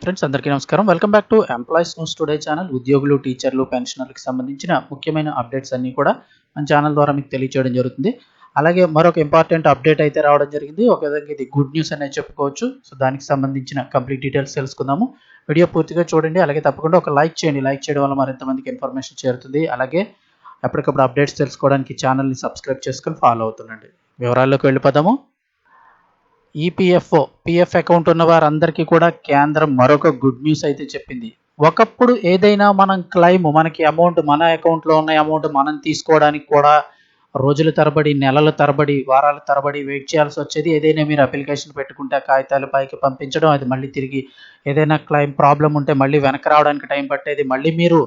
Friends అందరికీ నమస్కారం. Welcome back to employees news today channel. ఉద్యోగులు, టీచర్లు, పెన్షనర్లకు సంబంధించిన ముఖ్యమైన అప్డేట్స్ అన్నీ కూడా మన ఛానల్ ద్వారా మీకు తెలియజేయడం జరుగుతుంది. అలాగే మరొక ఇంపార్టెంట్ అప్డేట్ అయితే రావడం జరిగింది. ఒక విధంగా ఇది గుడ్ న్యూస్ అనేది చెప్పుకోవచ్చు. సో దానికి సంబంధించిన కంప్లీట్ డీటెయిల్స్ తెలుసుకుందాము. వీడియో పూర్తిగా చూడండి. అలాగే తప్పకుండా ఒక లైక్ చేయండి. లైక్ చేయడం వల్ల మరింత మందికి ఇన్ఫర్మేషన్ చేరుతుంది. అలాగే ఎప్పటికప్పుడు అప్డేట్స్ తెలుసుకోవడానికి ఛానల్ని సబ్స్క్రైబ్ చేసుకొని ఫాలో అవుతుండండి. వివరాల్లోకి వెళ్ళిపోదాము. ఈపీఎఫ్ఓ పిఎఫ్ అకౌంట్ ఉన్న వారందరికీ కూడా కేంద్రం మరొక గుడ్ న్యూస్ అయితే చెప్పింది. ఒకప్పుడు ఏదైనా మనం క్లెయిమ్ మనకి అమౌంట్ మన అకౌంట్లో ఉన్న అమౌంట్ మనం తీసుకోవడానికి కూడా రోజుల తరబడి, నెలల తరబడి, వారాల తరబడి వెయిట్ చేయాల్సి వచ్చేది. ఏదైనా మీరు అప్లికేషన్ పెట్టుకుంటే ఆ కాగితాలు పైకి పంపించడం, అది మళ్ళీ తిరిగి ఏదైనా క్లెయిమ్ ప్రాబ్లం ఉంటే మళ్ళీ వెనక రావడానికి టైం పట్టేది. మళ్ళీ మీరు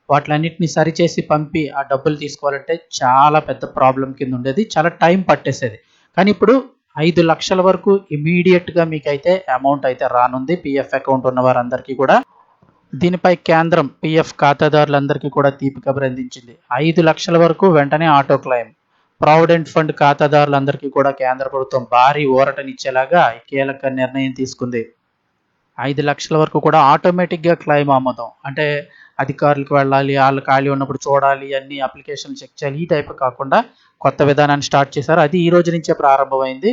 వాటిలన్నింటినీ సరిచేసి పంపి ఆ డబ్బులు తీసుకోవాలంటే చాలా పెద్ద ప్రాబ్లం కింద ఉండేది. చాలా టైం పట్టేసేది. కానీ ఇప్పుడు 5 లక్షల వరకు ఇమీడియట్గా మీకైతే అమౌంట్ అయితే రానుంది. పిఎఫ్ అకౌంట్ ఉన్న వారందరికీ కూడా దీనిపై కేంద్రం పిఎఫ్ ఖాతాదారులందరికీ కూడా తీపి కబురు అందించింది. 5 లక్షల వరకు వెంటనే ఆటో క్లెయిమ్. ప్రావిడెంట్ ఫండ్ ఖాతాదారులందరికీ కూడా కేంద్ర ప్రభుత్వం భారీ ఊరటనిచ్చేలాగా కీలక నిర్ణయం తీసుకుంది. 5 లక్షల వరకు కూడా ఆటోమేటిక్గా క్లెయిమ్ ఆమోదం. అంటే అధికారులకు వెళ్ళాలి, వాళ్ళు ఖాళీ ఉన్నప్పుడు చూడాలి, అన్ని అప్లికేషన్లు చెక్ చేయాలి, ఈ టైప్ కాకుండా కొత్త విధానాన్ని స్టార్ట్ చేశారు. అది ఈ రోజు నుంచే ప్రారంభమైంది.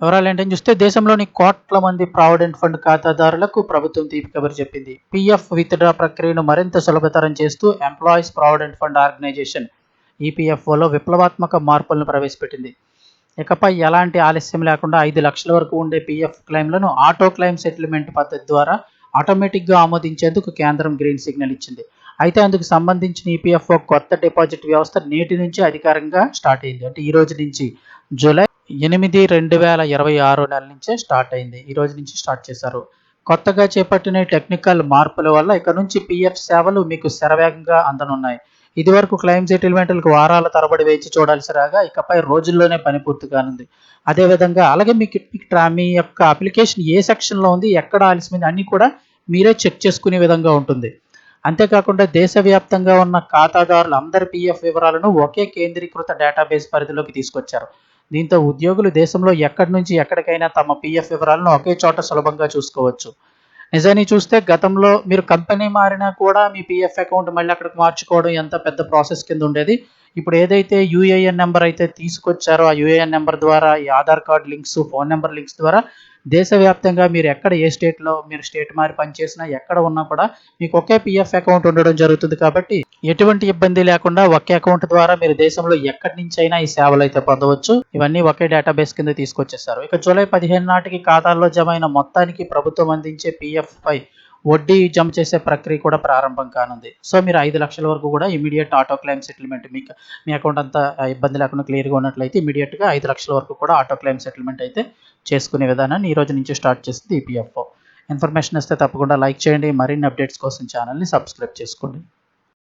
వివరాలు ఏంటని చూస్తే దేశంలోని కోట్ల మంది ప్రావిడెంట్ ఫండ్ ఖాతాదారులకు ప్రభుత్వం తీపి కబురు చెప్పింది. పిఎఫ్ విత్డ్రా ప్రక్రియను మరింత సులభతరం చేస్తూ ఎంప్లాయీస్ ప్రావిడెంట్ ఫండ్ ఆర్గనైజేషన్ ఈపీఎఫ్ఓలో విప్లవాత్మక మార్పులను ప్రవేశపెట్టింది. ఇకపై ఎలాంటి ఆలస్యం లేకుండా 5 లక్షల వరకు ఉండే పిఎఫ్ క్లెయిమ్లను ఆటో క్లెయిమ్ సెటిల్మెంట్ పద్ధతి ద్వారా ఆటోమేటిక్గా ఆమోదించేందుకు కేంద్రం గ్రీన్ సిగ్నల్ ఇచ్చింది. అయితే అందుకు సంబంధించిన ఈపీఎఫ్ఓ కొత్త డిపాజిట్ వ్యవస్థ నేటి నుంచి అధికారికంగా స్టార్ట్ అయింది. అంటే ఈ రోజు నుంచి జూలై 8, 2026 నెల నుంచే స్టార్ట్ అయింది. ఈ రోజు నుంచి స్టార్ట్ చేశారు. కొత్తగా చేపట్టిన టెక్నికల్ మార్పుల వల్ల ఇక నుంచి పిఎఫ్ సేవలు మీకు శరవేగంగా అందనున్నాయి. ఇదివరకు క్లెయిమ్ సెటిల్మెంట్లకు వారాల తరబడి వేచి చూడాల్సి రాగా ఇకపై రోజుల్లోనే పని పూర్తి కానుంది. అదేవిధంగా అలాగే మీ యొక్క అప్లికేషన్ ఏ సెక్షన్లో ఉంది, ఎక్కడ ఆలస్యమైంది అన్నీ కూడా మీరే చెక్ చేసుకునే విధంగా ఉంటుంది. అంతేకాకుండా దేశవ్యాప్తంగా ఉన్న ఖాతాదారులు అందరి పిఎఫ్ వివరాలను ఒకే కేంద్రీకృత డేటాబేస్ పరిధిలోకి తీసుకొచ్చారు. దీంతో ఉద్యోగులు దేశంలో ఎక్కడి నుంచి ఎక్కడికైనా తమ పిఎఫ్ వివరాలను ఒకే చోట సులభంగా చూసుకోవచ్చు. నిజాన్ని చూస్తే గతంలో మీరు కంపెనీ మారినా కూడా మీ పిఎఫ్ అకౌంట్ మళ్ళీ అక్కడికి మార్చుకోవడం ఎంత పెద్ద ప్రాసెస్ కింద ఉండేది. ఇప్పుడు ఏదైతే యూఏఎన్ నెంబర్ అయితే తీసుకొచ్చారో ఆ యూఏఎన్ నెంబర్ ద్వారా, ఈ Aadhaar card links, phone number links ద్వారా దేశవ్యాప్తంగా మీరు ఎక్కడ ఏ స్టేట్లో మీరు స్టేట్ మారి పనిచేసినా ఎక్కడ ఉన్నా కూడా మీకు ఒకే పిఎఫ్ అకౌంట్ ఉండడం జరుగుతుంది. కాబట్టి ఎటువంటి ఇబ్బంది లేకుండా ఒకే అకౌంట్ ద్వారా మీరు దేశంలో ఎక్కడి నుంచి అయినా ఈ సేవలు అయితే పొందవచ్చు. ఇవన్నీ ఒకే డేటాబేస్ కింద తీసుకొచ్చేసారు. ఇక జూలై 15 నాటికి ఖాతాల్లో జమ అయిన మొత్తానికి ప్రభుత్వం అందించే పిఎఫ్ పై వడ్డీ జమ చేసే ప్రక్రియ కూడా ప్రారంభం కానుంది. సో మీరు 5 లక్షల వరకు కూడా ఇమీడియట్ ఆటో క్లెయిమ్ సెటిల్మెంట్ మీకు మీ అకౌంట్ అంతా ఇబ్బంది లేకుండా క్లియర్గా ఉన్నట్లయితే ఇమీడియట్గా 5 లక్షల వరకు కూడా ఆటో క్లెయిమ్ సెటిల్మెంట్ అయితే చేసుకునే విధానాన్ని ఈ రోజు నుంచి స్టార్ట్ చేస్తుంది ఈపీఎఫ్ఓ. ఇన్ఫర్మేషన్ ఇస్తే తప్పకుండా లైక్ చేయండి. మరిన్ని అప్డేట్స్ కోసం ఛానల్ని సబ్స్క్రైబ్ చేసుకోండి.